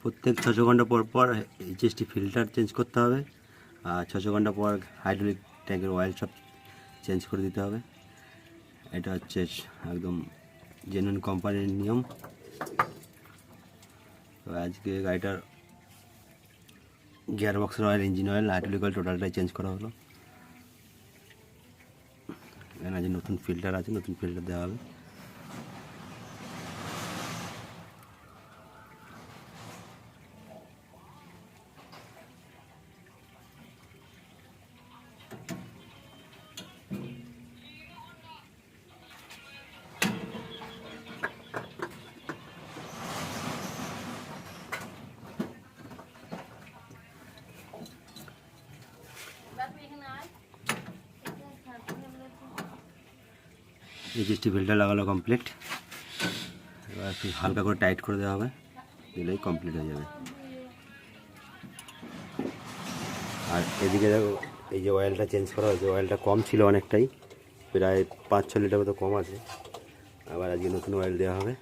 প্রত্যেক 6 ঘন্টা পর পর এইচএসটি ফিল্টার চেঞ্জ করতে হবে, আর 6 ঘন্টা পর হাইড্রোলিক ট্যাঙ্কের অয়েল সব চেঞ্জ করে দিতে হবে। এটা হচ্ছে একদম জেনুইন কোম্পানির নিয়ম। তো আজকে গাড়িটার গিয়ার বক্সের oil, engine oil, hydraulic oil টোটালটাই চেঞ্জ করা হলো। এখানে যে নতুন ফিল্টার আছে, নতুন ফিল্টার দেওয়া হবে। এইচএসটি ফিল্টার লাগানো কমপ্লিট। এবার একটু হালকা করে টাইট করে দেওয়া হবে, দিলেই কমপ্লিট হয়ে যাবে। আর এদিকে দেখো, এই যে অয়েলটা চেঞ্জ করা হয়েছে, অয়েলটা কম ছিল অনেকটাই, প্রায় 5-6 লিটার মতো কম আছে। আবার আজকে নতুন অয়েল দেওয়া হবে।